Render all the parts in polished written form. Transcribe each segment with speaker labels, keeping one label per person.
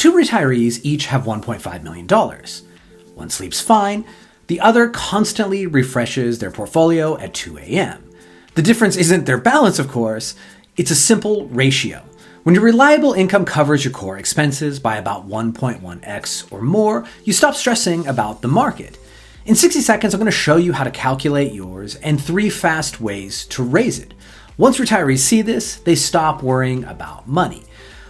Speaker 1: two retirees each have $1.5 million. One sleeps fine, the other constantly refreshes their portfolio at 2 a.m. The difference isn't their balance, of course, it's a simple ratio. When your reliable income covers your core expenses by about 1.1x or more, you stop stressing about the market. In 60 seconds, I'm going to show you how to calculate yours and 3 fast ways to raise it. Once retirees see this, they stop worrying about money.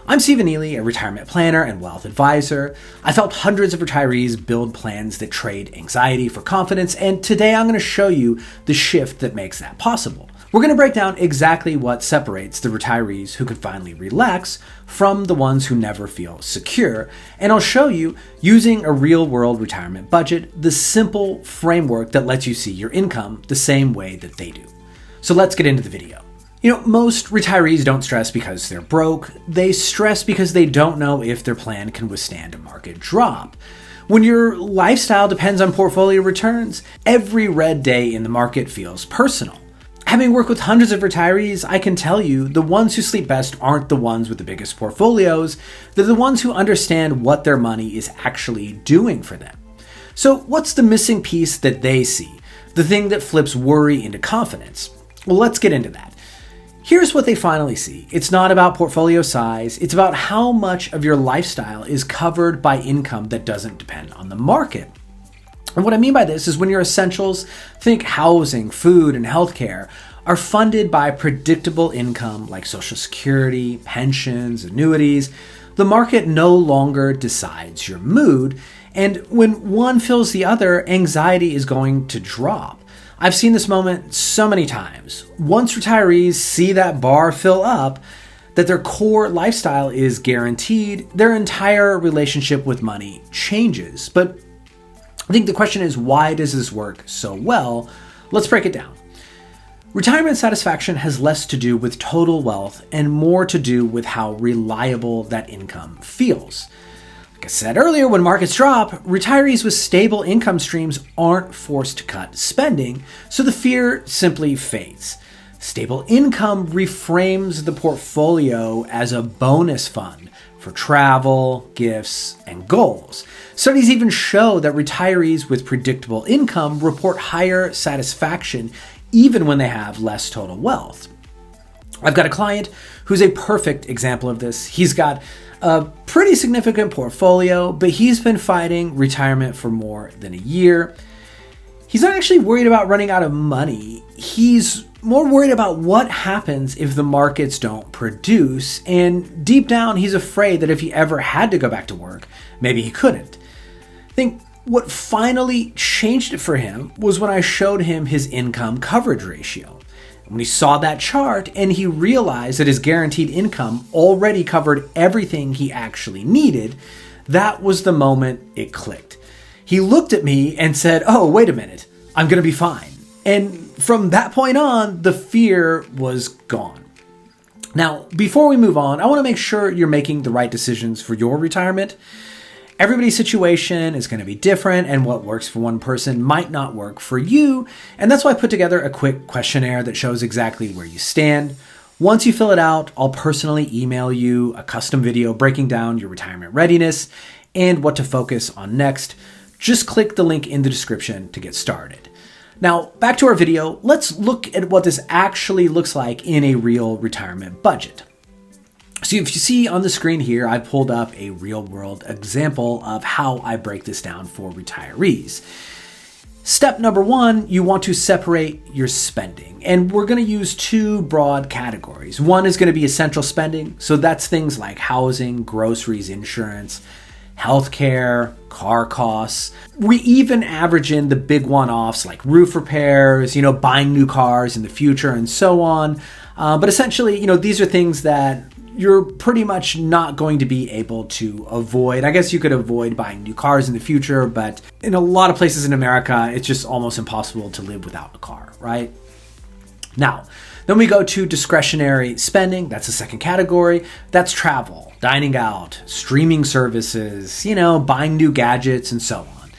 Speaker 1: I'm Stephen Neely, a retirement planner and wealth advisor. I've helped hundreds of retirees build plans that trade anxiety for confidence, and today I'm going to show you the shift that makes that possible. We're going to break down exactly what separates the retirees who can finally relax from the ones who never feel secure, and I'll show you, using a real-world retirement budget, the simple framework that lets you see your income the same way that they do. So let's get into the video. Most retirees don't stress because they're broke. They stress because they don't know if their plan can withstand a market drop. When your lifestyle depends on portfolio returns, every red day in the market feels personal. Having worked with hundreds of retirees, I can tell you the ones who sleep best aren't the ones with the biggest portfolios. They're the ones who understand what their money is actually doing for them. So what's the missing piece that they see? The thing that flips worry into confidence? Well, let's get into that. Here's what they finally see. It's not about portfolio size. It's about how much of your lifestyle is covered by income that doesn't depend on the market. And what I mean by this is when your essentials, think housing, food, and healthcare, are funded by predictable income like Social Security, pensions, annuities, the market no longer decides your mood. And when one fills the other, anxiety is going to drop. I've seen this moment so many times. Once retirees see that bar fill up, that their core lifestyle is guaranteed, their entire relationship with money changes. But I think the question is, why does this work so well? Let's break it down. Retirement satisfaction has less to do with total wealth and more to do with how reliable that income feels. Like I said earlier, when markets drop, retirees with stable income streams aren't forced to cut spending, so the fear simply fades. Stable income reframes the portfolio as a bonus fund for travel, gifts, and goals. Studies even show that retirees with predictable income report higher satisfaction even when they have less total wealth. I've got a client who's a perfect example of this. He's got a pretty significant portfolio, but he's been fighting retirement for more than a year. He's not actually worried about running out of money. He's more worried about what happens if the markets don't produce, and deep down he's afraid that if he ever had to go back to work, maybe he couldn't. I think what finally changed it for him was when I showed him his income coverage ratio. When he saw that chart and he realized that his guaranteed income already covered everything he actually needed, that was the moment it clicked. He looked at me and said, "Oh, wait a minute, I'm going to be fine." And from that point on, the fear was gone. Now, before we move on, I want to make sure you're making the right decisions for your retirement. Everybody's situation is going to be different, and what works for one person might not work for you. And that's why I put together a quick questionnaire that shows exactly where you stand. Once you fill it out, I'll personally email you a custom video breaking down your retirement readiness and what to focus on next. Just click the link in the description to get started. Now, back to our video. Let's look at what this actually looks like in a real retirement budget. So if you see on the screen here, I pulled up a real-world example of how I break this down for retirees. Step number 1, you want to separate your spending. And we're going to use 2 broad categories. One is going to be essential spending. So that's things like housing, groceries, insurance, healthcare, car costs. We even average in the big one-offs like roof repairs, buying new cars in the future and so on. But essentially, these are things that you're pretty much not going to be able to avoid. I guess you could avoid buying new cars in the future, but in a lot of places in America, it's just almost impossible to live without a car, right? Now, then we go to discretionary spending. That's the second category. That's travel, dining out, streaming services, buying new gadgets and so on.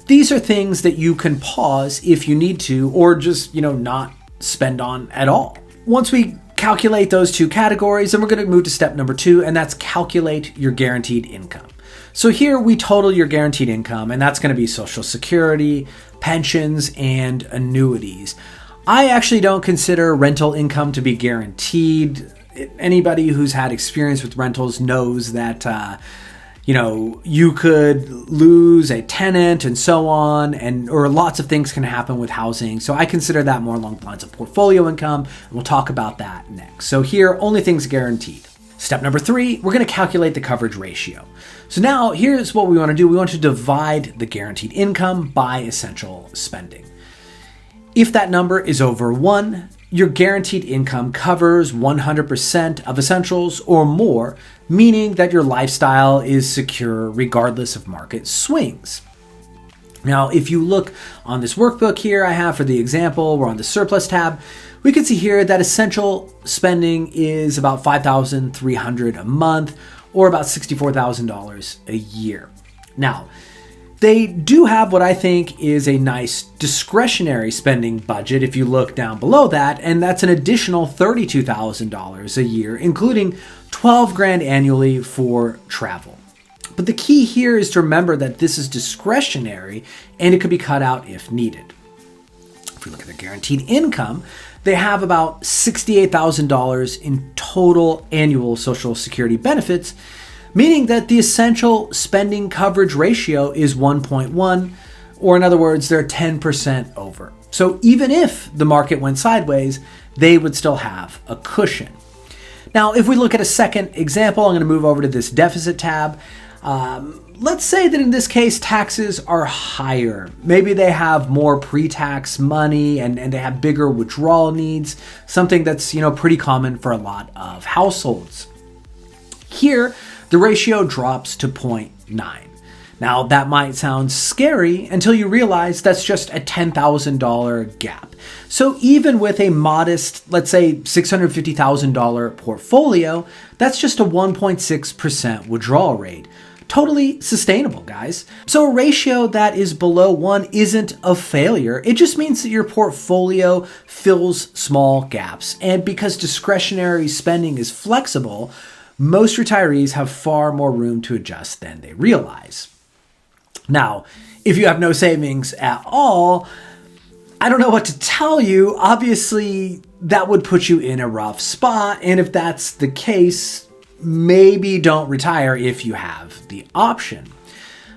Speaker 1: These are things that you can pause if you need to, or just, not spend on at all. Once we calculate those two categories, and we're going to move to step number 2, and that's calculate your guaranteed income. So here we total your guaranteed income, and that's going to be Social Security, pensions, and annuities. I actually don't consider rental income to be guaranteed. Anybody who's had experience with rentals knows that you could lose a tenant and so on, or lots of things can happen with housing. So I consider that more along the lines of portfolio income, and we'll talk about that next. So here, only things guaranteed. Step number 3, we're going to calculate the coverage ratio. So now here's what we want to do. We want to divide the guaranteed income by essential spending. If that number is over 1, your guaranteed income covers 100% of essentials or more, meaning that your lifestyle is secure regardless of market swings. Now, if you look on this workbook here I have for the example, we're on the surplus tab, we can see here that essential spending is about $5,300 a month, or about $64,000 a year. Now, they do have what I think is a nice discretionary spending budget if you look down below that, and that's an additional $32,000 a year, including $12,000 annually for travel. But the key here is to remember that this is discretionary and it could be cut out if needed. If we look at the guaranteed income, they have about $68,000 in total annual Social Security benefits, meaning that the essential spending coverage ratio is 1.1, or in other words, they're 10% over. So even if the market went sideways, they would still have a cushion. Now, if we look at a second example, I'm going to move over to this deficit tab. Let's say that in this case, taxes are higher. Maybe they have more pre-tax money and they have bigger withdrawal needs, something that's, pretty common for a lot of households. Here, the ratio drops to 0.9. Now, that might sound scary until you realize that's just a $10,000 gap. So even with a modest, let's say $650,000 portfolio, that's just a 1.6% withdrawal rate. Totally sustainable, guys. So a ratio that is below 1 isn't a failure. It just means that your portfolio fills small gaps. And because discretionary spending is flexible, most retirees have far more room to adjust than they realize. Now, if you have no savings at all, I don't know what to tell you. Obviously, that would put you in a rough spot. And if that's the case, maybe don't retire if you have the option.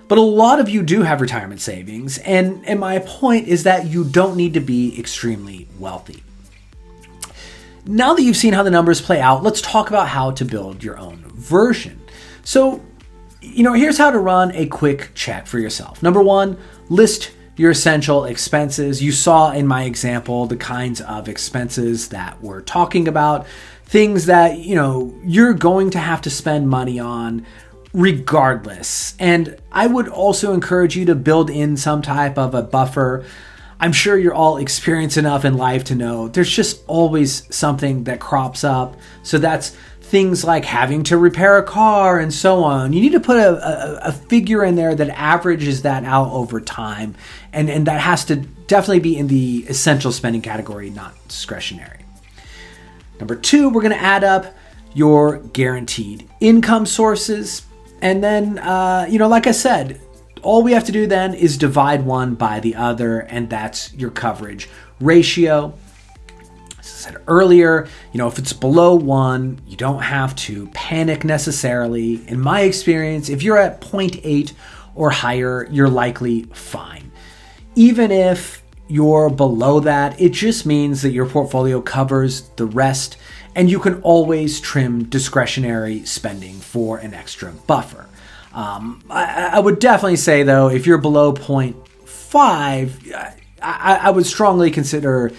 Speaker 1: But a lot of you do have retirement savings. And my point is that you don't need to be extremely wealthy. Now that you've seen how the numbers play out, let's talk about how to build your own version. So, here's how to run a quick check for yourself. Number 1, list your essential expenses. You saw in my example the kinds of expenses that we're talking about, things that, you're going to have to spend money on regardless. And I would also encourage you to build in some type of a buffer. I'm sure you're all experienced enough in life to know there's just always something that crops up. So that's things like having to repair a car and so on. You need to put a figure in there that averages that out over time. And that has to definitely be in the essential spending category, not discretionary. Number 2, we're going to add up your guaranteed income sources. And then, like I said, all we have to do then is divide one by the other, and that's your coverage ratio. As I said earlier, if it's below 1, you don't have to panic necessarily. In my experience, if you're at 0.8 or higher, you're likely fine. Even if you're below that, it just means that your portfolio covers the rest, and you can always trim discretionary spending for an extra buffer. I would definitely say, though, if you're below 0.5, I would strongly consider,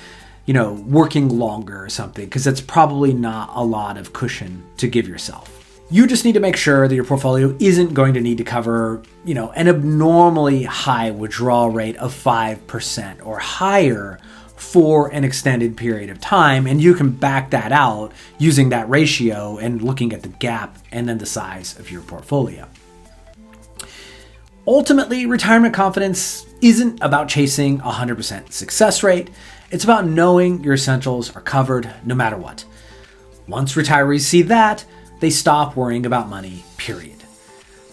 Speaker 1: working longer or something, because that's probably not a lot of cushion to give yourself. You just need to make sure that your portfolio isn't going to need to cover, an abnormally high withdrawal rate of 5% or higher for an extended period of time. And you can back that out using that ratio and looking at the gap and then the size of your portfolio. Ultimately, retirement confidence isn't about chasing a 100% success rate. It's about knowing your essentials are covered no matter what. Once retirees see that, they stop worrying about money, period.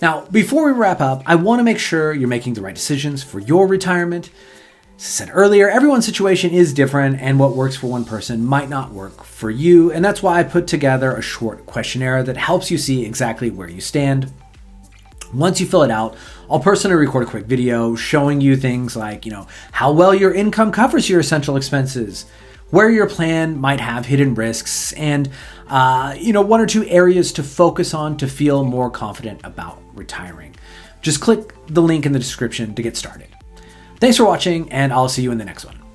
Speaker 1: Now, before we wrap up, I want to make sure you're making the right decisions for your retirement. As I said earlier, everyone's situation is different, and what works for one person might not work for you, and that's why I put together a short questionnaire that helps you see exactly where you stand. Once you fill it out, I'll personally record a quick video showing you things like, how well your income covers your essential expenses, where your plan might have hidden risks, and, one or two areas to focus on to feel more confident about retiring. Just click the link in the description to get started. Thanks for watching, and I'll see you in the next one.